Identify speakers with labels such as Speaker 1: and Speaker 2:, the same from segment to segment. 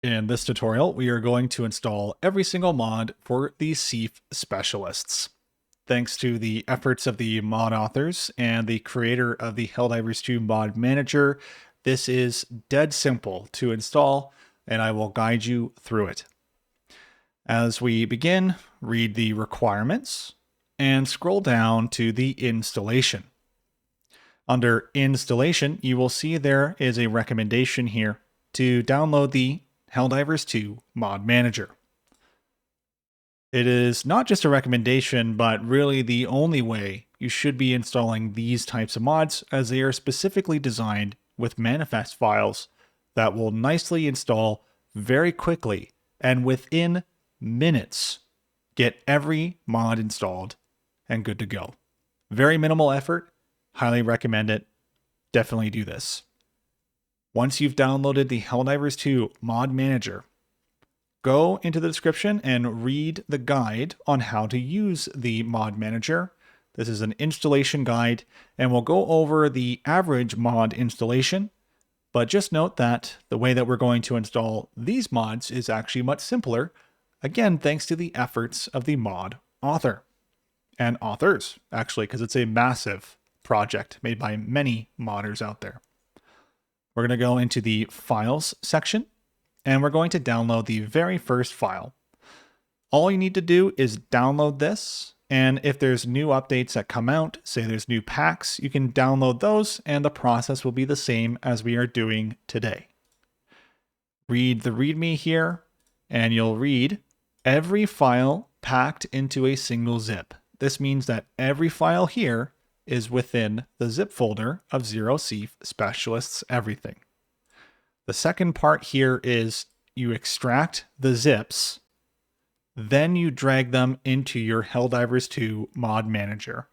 Speaker 1: In this tutorial, we are going to install every single mod for the SEAF specialists. Thanks to the efforts of the mod authors and the creator of the Helldivers 2 mod manager, this is dead simple to install, and I will guide you through it. As we begin, read the requirements and scroll down to the installation. Under installation, you will see there is a recommendation here to download the Helldivers 2 mod manager. It is not just a recommendation, but really the only way you should be installing these types of mods, as they are specifically designed with manifest files that will nicely install very quickly and within minutes. Get every mod installed and good to go. Very minimal effort. Highly recommend it. Definitely do this. Once you've downloaded the Helldivers 2 mod manager, go into the description and read the guide on how to use the mod manager. This is an installation guide, and we'll go over the average mod installation. But just note that the way that we're going to install these mods is actually much simpler. Again, thanks to the efforts of the mod author and authors, actually, because it's a massive project made by many modders out there. We're going to go into the Files section, and we're going to download the very first file. All you need to do is download this, and if there's new updates that come out, say there's new packs, you can download those, and the process will be the same as we are doing today. Read the README here, and you'll read every file packed into a single zip. This means that every file here is within the zip folder of Zero SEAF Specialists Everything. The second part here is you extract the zips, then you drag them into your Helldivers 2 mod manager.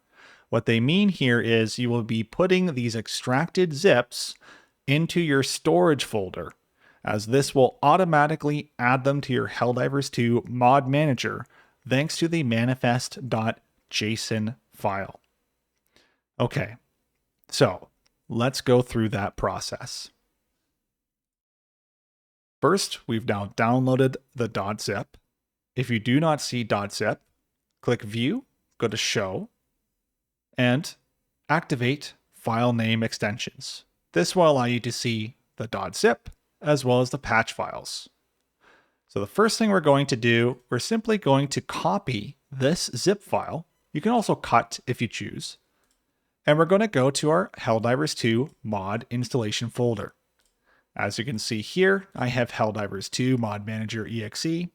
Speaker 1: What they mean here is you will be putting these extracted zips into your storage folder, as this will automatically add them to your Helldivers 2 mod manager thanks to the manifest.json file. Okay, so let's go through that process. First, we've now downloaded the .zip. If you do not see .zip, click View, go to Show, and activate File Name Extensions. This will allow you to see the .zip as well as the patch files. So the first thing we're going to do, we're simply going to copy this zip file. You can also cut if you choose. And we're going to go to our Helldivers 2 mod installation folder. As you can see here, I have Helldivers 2 mod manager exe.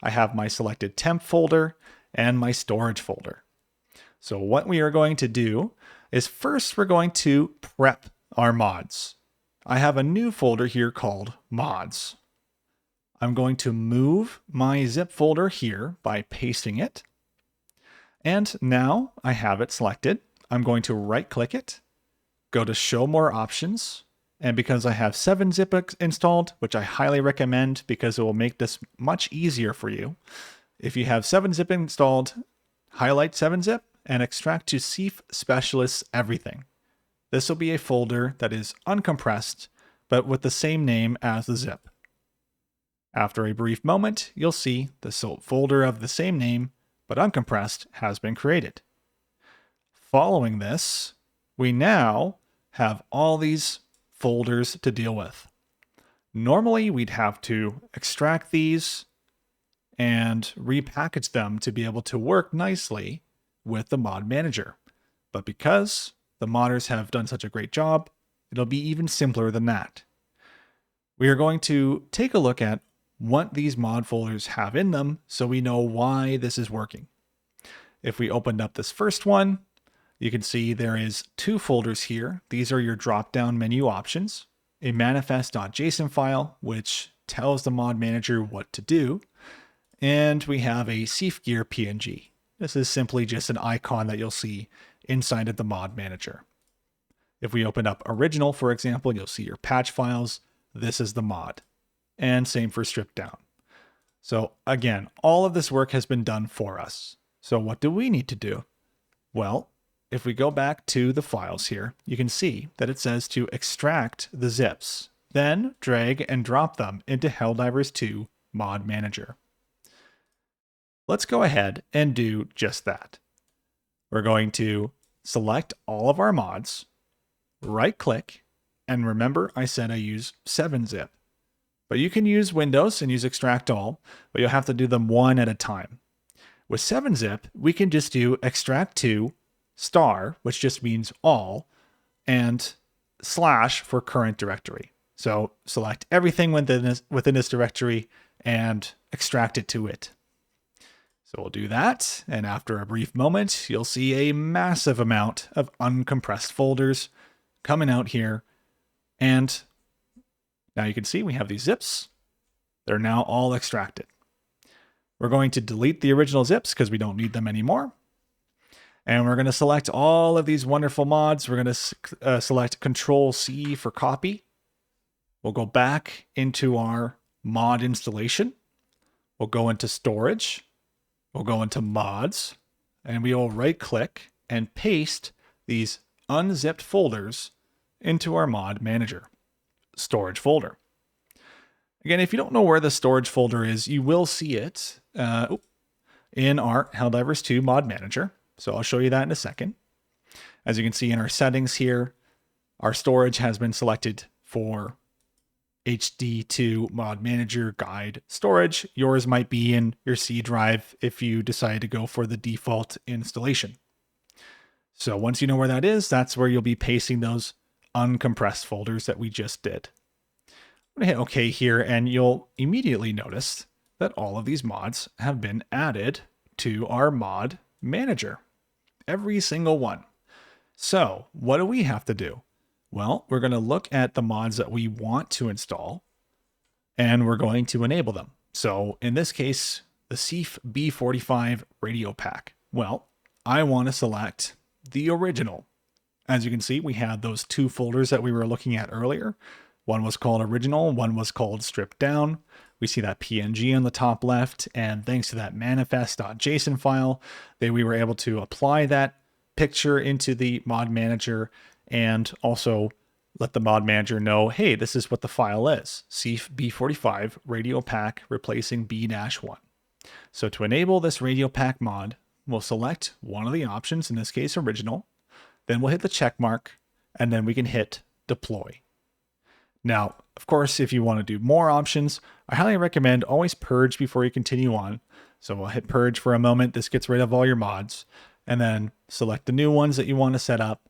Speaker 1: I have my selected temp folder and my storage folder. So what we are going to do is first we're going to prep our mods. I have a new folder here called mods. I'm going to move my zip folder here by pasting it. And now I have it selected. I'm going to right click it, go to show more options. And because I have 7-zip installed, which I highly recommend because it will make this much easier for you. If you have 7-zip installed, highlight 7-zip and extract to SEAF Specialists Everything. This will be a folder that is uncompressed, but with the same name as the zip. After a brief moment, you'll see the folder of the same name, but uncompressed, has been created. Following this, we now have all these folders to deal with. Normally, we'd have to extract these and repackage them to be able to work nicely with the mod manager. But because the modders have done such a great job, it'll be even simpler than that. We are going to take a look at what these mod folders have in them so we know why this is working. If we opened up this first one, you can see there is 2 folders here. These are your drop-down menu options, a manifest.json file, which tells the mod manager what to do, and we have a SEAF gear PNG. This is simply just an icon that you'll see inside of the mod manager. If we open up original, for example, you'll see your patch files. This is the mod, and same for stripped down. So again, all of this work has been done for us. So what do we need to do? Well, if we go back to the files here, you can see that it says to extract the zips Then drag and drop them into Helldivers 2 Mod Manager. Let's go ahead and do just that. We're going to select all of our mods, right-click, and remember I said I use 7-zip. But you can use Windows and use Extract All, but you'll have to do them one at a time. With 7-zip, we can just do Extract to *, which just means all, and / for current directory. So select everything within this directory and extract it to it. So we'll do that, and after a brief moment, you'll see a massive amount of uncompressed folders coming out here. And now you can see we have these zips. They're now all extracted. We're going to delete the original zips because we don't need them anymore. And we're going to select all of these wonderful mods. We're going to select Control-C for copy. We'll go back into our mod installation. We'll go into storage. We'll go into mods. And we will right-click and paste these unzipped folders into our mod manager storage folder. Again, if you don't know where the storage folder is, you will see it in our Helldivers 2 mod manager. So I'll show you that in a second. As you can see in our settings here, our storage has been selected for HD2 mod manager guide storage. Yours might be in your C drive if you decide to go for the default installation. So once you know where that is, that's where you'll be pasting those uncompressed folders that we just did. I'm going to hit OK here, and you'll immediately notice that all of these mods have been added to our mod manager. Every single one. So what do we have to do? Well, we're going to look at the mods that we want to install, and we're going to enable them. So in this case, the SEAF B45 radio pack. Well, I want to select the original. As you can see, we had those two folders that we were looking at earlier. One was called original, one was called stripped down. We see that PNG on the top left, and thanks to that manifest.json file, we were able to apply that picture into the mod manager and also let the mod manager know, hey, this is what the file is. SEAF B45 radio pack replacing B-1. So to enable this radio pack mod, we'll select one of the options, in this case original, then we'll hit the check mark, and then we can hit deploy. Now, of course, if you want to do more options, I highly recommend always purge before you continue on. So we'll hit purge for a moment. This gets rid of all your mods, and then select the new ones that you want to set up,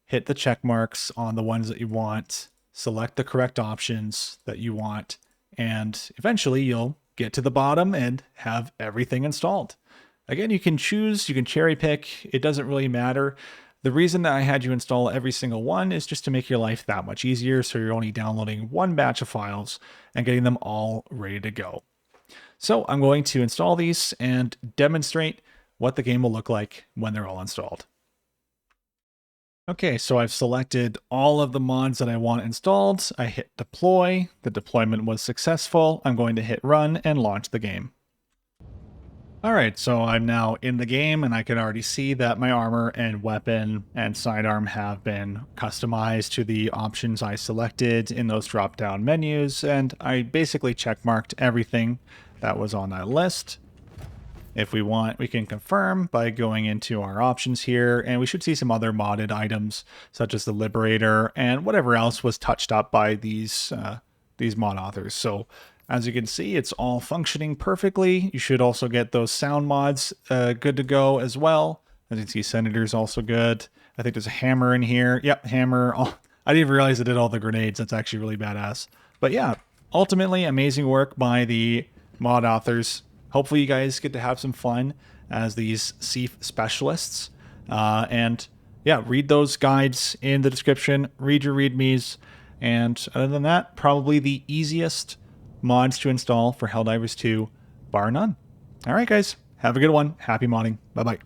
Speaker 1: hit the check marks on the ones that you want, select the correct options that you want, and eventually you'll get to the bottom and have everything installed. Again, you can choose, you can cherry pick, it doesn't really matter. The reason that I had you install every single one is just to make your life that much easier, so you're only downloading one batch of files and getting them all ready to go. So I'm going to install these and demonstrate what the game will look like when they're all installed. Okay, so I've selected all of the mods that I want installed. I hit deploy. The deployment was successful. I'm going to hit run and launch the game. All right, so I'm now in the game, and I can already see that my armor and weapon and sidearm have been customized to the options I selected in those drop-down menus, and I basically checkmarked everything that was on that list. If we want, we can confirm by going into our options here, and we should see some other modded items, such as the Liberator and whatever else was touched up by these mod authors. So as you can see, it's all functioning perfectly. You should also get those sound mods good to go as well. As you can see, Senator's also good. I think there's a hammer in here. Yep, hammer. Oh, I didn't even realize it did all the grenades. That's actually really badass. But yeah, ultimately, amazing work by the mod authors. Hopefully you guys get to have some fun as these SEAF specialists. And yeah, read those guides in the description. Read your readmes. And other than that, probably the easiest mods to install for Helldivers 2, bar none. All right, guys, have a good one. Happy modding. Bye-bye.